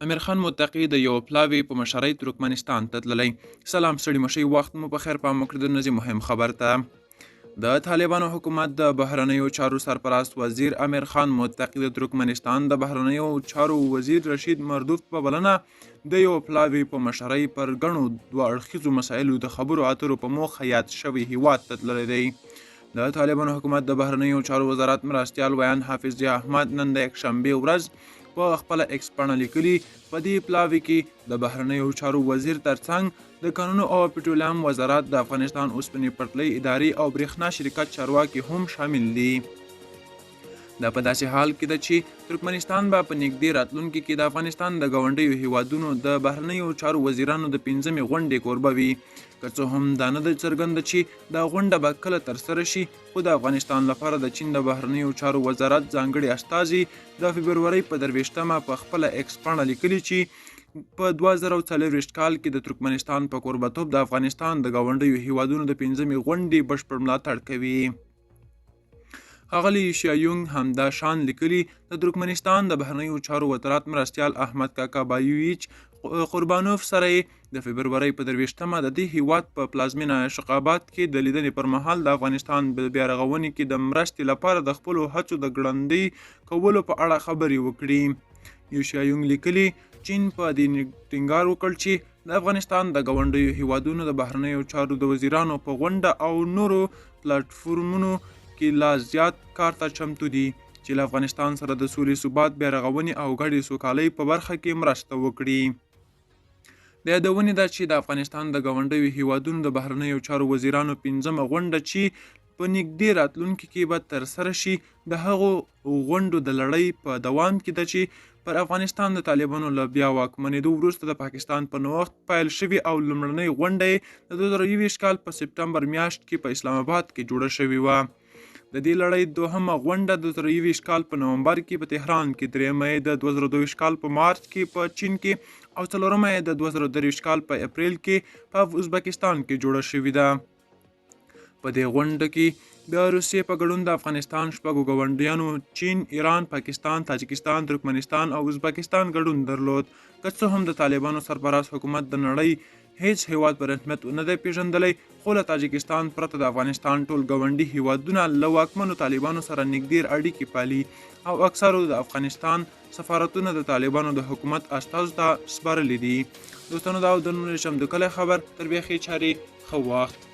امیر خان متقي د یو پلاوي په مشرۍ ترکمنستان ته تللی. سلام ستړي مشئ، وخت مو په خیر. پام وکړئ د ورځې مهم خبر ته. د طالبانو حکومت د بهرنیو چارو سرپرست وزیر امیر خان متقي د ترکمنستان د بهرنیو چارو وزیر رشید مردوف په بلنه د یو پلاوي په مشرۍ پر ګڼو دوه اړخیزو مسایلو د خبرو اترو په موخه یاد شوي هیواد ته تللی دی. د طالبانو حکومت د بهرنیو چارو وزارت مرستیال ویان حافظ ضیا احمد نن د یکشنبې ورځ په خپله ایکس پاڼه لیکلي په دې پلاوي کې د بهرنیو چارو وزیر ترڅنګ د کانونو او پټرولیم وزارت، د افغانستان اوسپنې پټلۍ ادارې او برېښنا شرکت چارواکي هم شامل دي. دا په داسې حال کې ده چې ترکمنستان به په نږدې راتلونکي کې د افغانستان د ګاونډیو هیوادونو د بهرنیو چارو وزیرانو د 5مې غونډې کوربه وي. که څه هم دا نه ده څرګنده چې دا غونډه به کله ترسره شي، خو د افغانستان لپاره د چین د بهرنیو چارو وزارت ځانګړي استازي د فبرورۍ په 23مه په خپله ایکس پاڼه لیکلي چې په 2024 کال کې د ترکمنستان په کوربه‌توب د افغانستان د ګاونډیو هیوادونو د 5مې غونډې بشپړ ملاتړ کوي. ښاغلي شیایونګ همدا شان لیکلي د ترکمنستان د بهرنیو چارو وزارت مرستیال احمد کاکابایویچ قربانوف سره د فبرورۍ په 23مه د دې هیواد په پلازمینه اشقاباد کې د لیدنې پر مهال د افغانستان بیا رغونې کې د مرستې لپاره د خپلو هڅو د ګړندۍ کولو په اړه خبرې وکړي. یوشیایونګ لیکلي چین په دې ټینګار وکړ چې د افغانستان د ګاونډیو هیوادونو د بهرنیو چارو د وزیرانو په غونډه او نورو پلاټفورمونو کې لا زیات کار ته چمتو دي چې له افغانستان سره د سولې، ثبات، بیا رغونې او ګډې سوکالۍ په برخه کې مرسته وکړي. د یادونې ده چې د افغانستان د ګاونډیو هیوادونو د بهرنیو چارو وزیرانو 5مه غونډه چې په نږدې راتلونکي کې به ترسره شي، د هغو غونډو د لړۍ په دوام کې ده چې پر افغانستان د طالبانو له بیا واکمنېدو وروسته د پاکستان په نوښت پیل شوي او لومړنۍ غونډه یې د 2021 کال په سپټمبر میاشت کې په اسلام آباد کې جوړه شوې وه. د دې لړۍ دوهمه غونډه د 2021 کال په نومبر کې په تهران کې، درېیمه یې د 2022 کال په مارچ کې په چین کې او څلورمه یې د 2023 کال په اپریل کې په ازبکستان کې جوړه شوې ده. په دې غونډه کې د روسیې په ګډون د افغانستان شپږو ګاونډیانو چین، ایران، پاکستان، تاجکستان، ترکمنستان او ازبکستان ګډون درلود. که څه هم د طالبانو سرپرست حکومت د نړۍ هیڅ هیواد په رسمیت نه دی پیژندلی، خو له تاجکستان پرته د افغانستان ټول ګاونډي هیوادونه له واکمنو طالبانو سره نږدې اړیکې پالي او اکثرو د افغانستان سفارتونه د طالبانو د حکومت استازو ته سپارلي دي. دوستانو، دا د نن شم د کله خبر تر بیخي چاري خو وخت